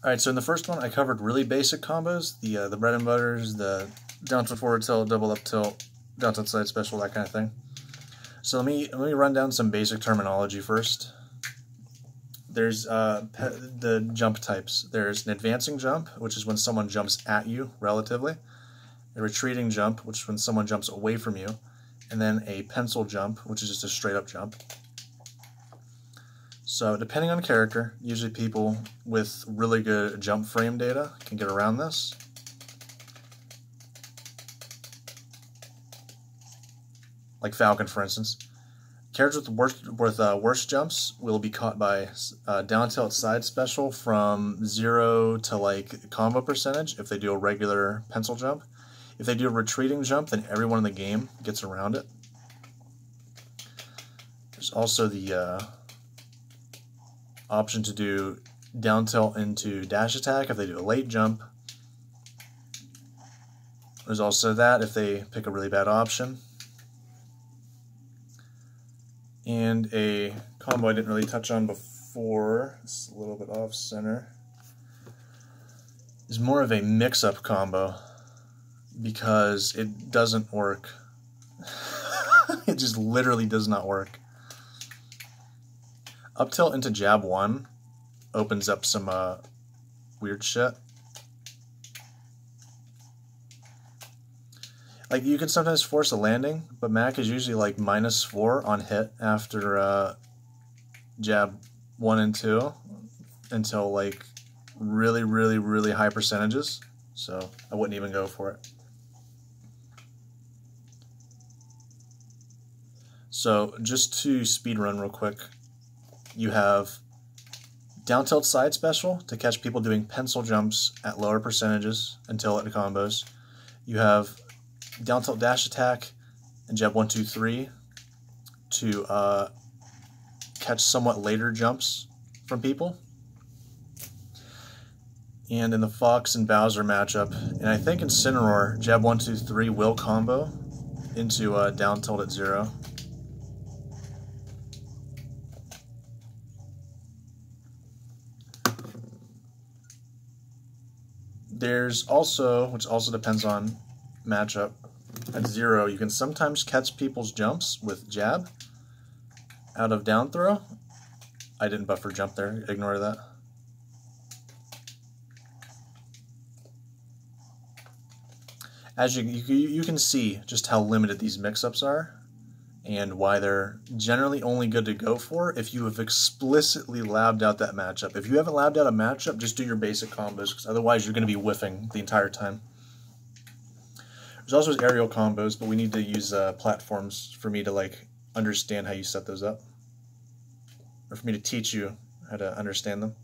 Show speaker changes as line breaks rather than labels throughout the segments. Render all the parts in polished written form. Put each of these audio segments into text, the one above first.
Alright, so in the first one I covered really basic combos, the bread and butters, the down tilt forward tilt, double up tilt, down tilt side special, that kind of thing. So let me run down some basic terminology first. There's the jump types. There's an advancing jump, which is when someone jumps at you relatively. A retreating jump, which is when someone jumps away from you. And then a pencil jump, which is just a straight up jump. So depending on character, usually people with really good jump frame data can get around this. Like Falcon, for instance. Characters with worse jumps will be caught by down tilt side special from 0 to like combo percentage if they do a regular pencil jump. If they do a retreating jump, then everyone in the game gets around it. There's also the option to do down tilt into dash attack if they do a late jump. There's also that if they pick a really bad option. And a combo I didn't really touch on before, it's a little bit off center, is more of a mix-up combo because it doesn't work. It just literally does not work. Up tilt into jab 1 opens up some weird shit. Like, you can sometimes force a landing, but Mac is usually like -4 on hit after jab 1 and 2 until like really, really, really high percentages. So I wouldn't even go for it. So just to speedrun real quick, you have down tilt side special to catch people doing pencil jumps at lower percentages until it combos. You have down tilt dash attack and jab 1, 2, 3 to catch somewhat later jumps from people. And in the Fox and Bowser matchup, and I think in Cinnamoroar, jab 1, 2, 3 will combo into down tilt at 0. There's also, which also depends on matchup, at 0, you can sometimes catch people's jumps with jab out of down throw. I didn't buffer jump there, ignore that. As you can see just how limited these mix-ups are and why they're generally only good to go for if you have explicitly labbed out that matchup. If you haven't labbed out a matchup, just do your basic combos, because otherwise you're going to be whiffing the entire time. There's also aerial combos, but we need to use platforms for me to like understand how you set those up, or for me to teach you how to understand them.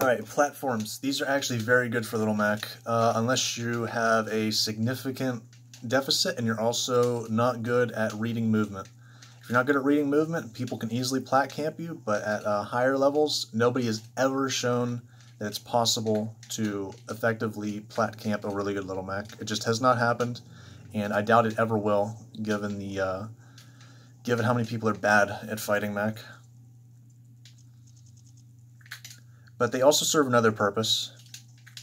Alright, platforms. These are actually very good for Little Mac, unless you have a significant deficit and you're also not good at reading movement. If you're not good at reading movement, people can easily plat camp you, but at higher levels, nobody has ever shown that it's possible to effectively plat camp a really good Little Mac. It just has not happened, and I doubt it ever will, given the given how many people are bad at fighting Mac. But they also serve another purpose,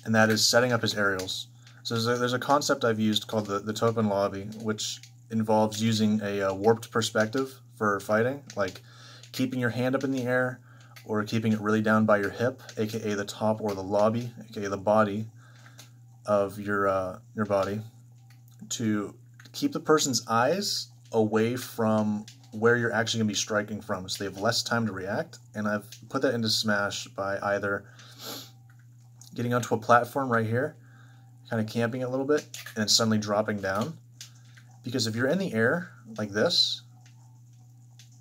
and that is setting up his aerials. So there's a concept I've used called the Token Lobby, which involves using a warped perspective for fighting, like keeping your hand up in the air, or keeping it really down by your hip, aka the top or the lobby, aka the body of your body, to keep the person's eyes away from where you're actually going to be striking from, so they have less time to react. And I've put that into Smash by either getting onto a platform right here, kind of camping it a little bit, and then suddenly dropping down. Because if you're in the air like this,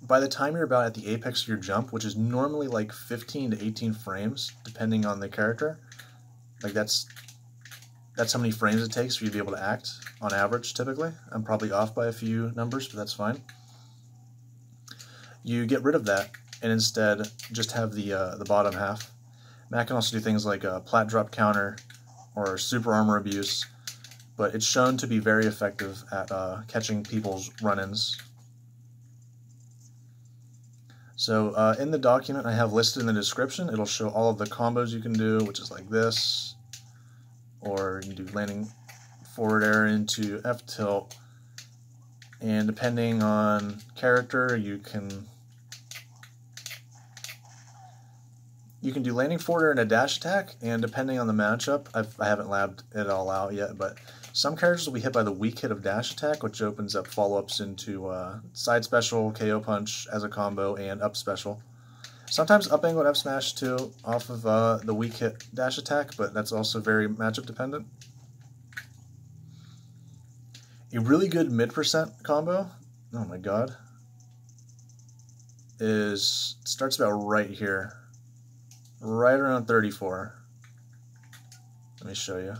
by the time you're about at the apex of your jump, which is normally like 15 to 18 frames, depending on the character, like that's how many frames it takes for you to be able to act, on average, typically. I'm probably off by a few numbers, but that's fine. You get rid of that, and instead just have the bottom half. Mac can also do things like a plat drop counter, or super armor abuse, but it's shown to be very effective at catching people's run-ins. So in the document I have listed in the description, it'll show all of the combos you can do, which is like this, or you can do landing forward air into F tilt, and depending on character you can do landing forward air and a dash attack, and depending on the matchup, I haven't labbed it all out yet, but some characters will be hit by the weak hit of dash attack, which opens up follow-ups into side special, KO punch as a combo, and up special. Sometimes up angled F smash too, off of the weak hit dash attack, but that's also very matchup dependent. A really good mid percent combo, oh my god, starts about right here. Right around 34. Let me show you.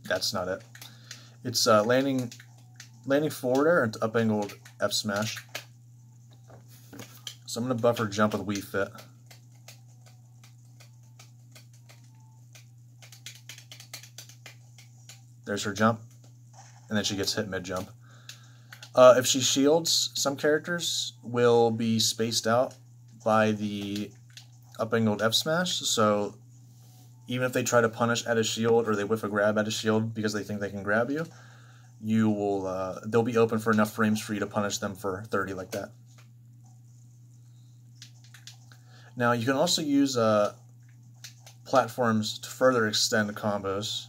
That's not it. It's landing forward air into up angled F smash. So I'm going to buffer jump with Wii Fit. There's her jump, and then she gets hit mid jump. If she shields, some characters will be spaced out by the up angled F smash, so even if they try to punish at a shield or they whiff a grab at a shield because they think they can grab you, they'll be open for enough frames for you to punish them for 30 like that. Now you can also use platforms to further extend combos,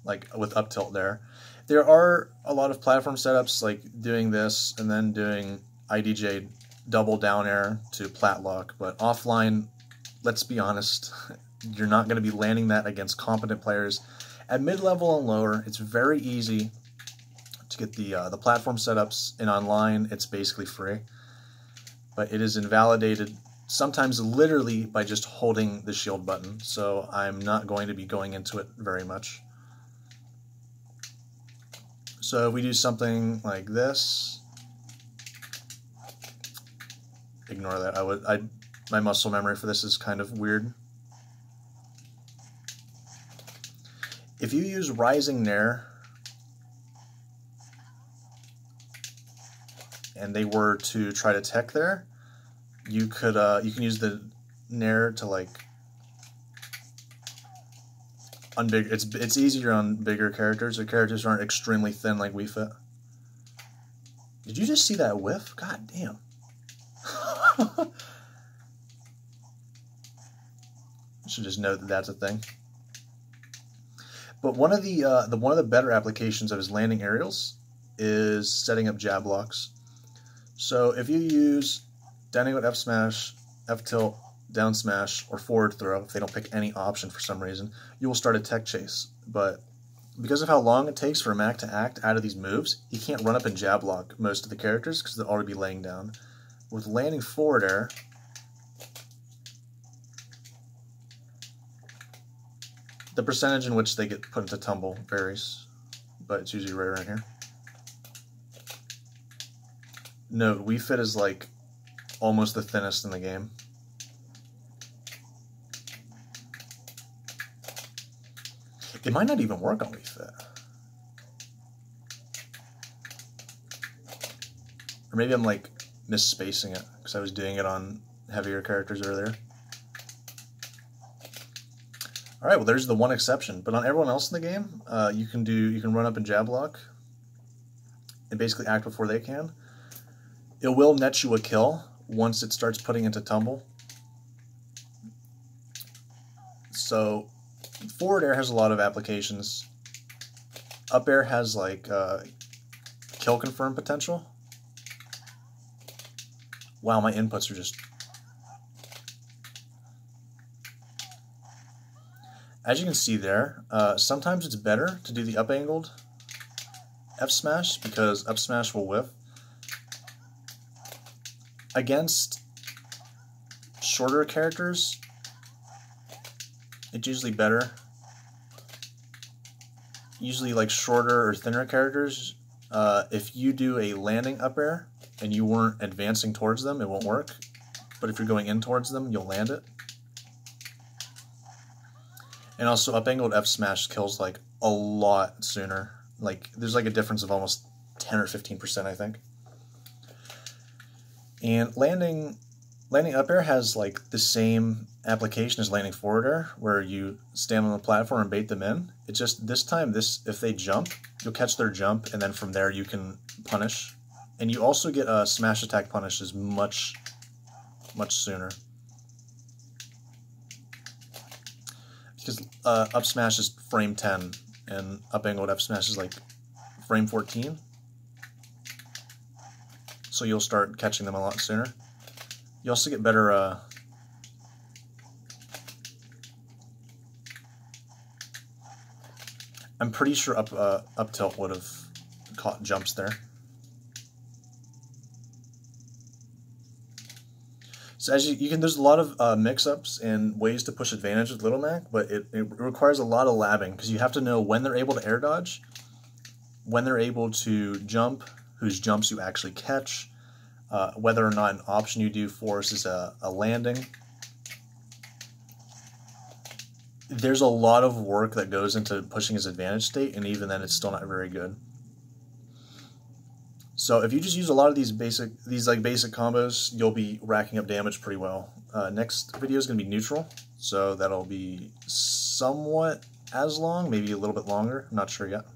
like with up tilt there. There are a lot of platform setups like doing this and then doing IDJ double down air to plat lock, but offline, let's be honest, you're not going to be landing that against competent players. At mid-level and lower, it's very easy to get the platform setups, and online it's basically free. But it is invalidated sometimes literally by just holding the shield button, so I'm not going to be going into it very much. So if we do something like this, ignore that. My muscle memory for this is kind of weird. If you use Rising Nair and they were to try to tech there, you can use the Nair to like it's easier on bigger characters or characters who aren't extremely thin like Wii Fit. Did you just see that whiff? God damn. I should just note that that's a thing. But one of the better applications of his landing aerials is setting up jab blocks. So if you use down angled F smash, F tilt, down smash, or forward throw, if they don't pick any option for some reason, you will start a tech chase. But because of how long it takes for Mac to act out of these moves, he can't run up and jab block most of the characters because they'll already be laying down. With landing forward air, the percentage in which they get put into tumble varies, but it's usually right around here. Note, Wii Fit is like almost the thinnest in the game. It might not even work on Wii Fit. Or maybe I'm like misspacing it because I was doing it on heavier characters earlier. Alright, well there's the one exception, but on everyone else in the game, you can run up and jab block and basically act before they can. It will net you a kill once it starts putting into tumble. So forward air has a lot of applications. Up air has like kill confirm potential. Wow, my inputs are just... As you can see there, sometimes it's better to do the up angled F smash because up smash will whiff. Against shorter characters, it's usually better. Usually like shorter or thinner characters, if you do a landing up air and you weren't advancing towards them, it won't work. But if you're going in towards them, you'll land it. And also up angled F smash kills like a lot sooner. Like, there's like a difference of almost 10 or 15%, I think. And landing up air has like the same application as landing forward air, where you stand on the platform and bait them in. It's just this time, if they jump, you'll catch their jump, and then from there you can punish. And you also get a smash attack punishes much sooner. Because up smash is frame 10, and up angled up smash is like frame 14. So you'll start catching them a lot sooner. You also get better I'm pretty sure up tilt would have caught jumps there. So as you can, there's a lot of mix-ups and ways to push advantage with Little Mac, but it requires a lot of labbing, because you have to know when they're able to air dodge, when they're able to jump, whose jumps you actually catch, whether or not an option you do forces a landing. There's a lot of work that goes into pushing his advantage state, and even then it's still not very good. So if you just use a lot of these basic combos, you'll be racking up damage pretty well. Next video is going to be neutral, so that'll be somewhat as long, maybe a little bit longer. I'm not sure yet.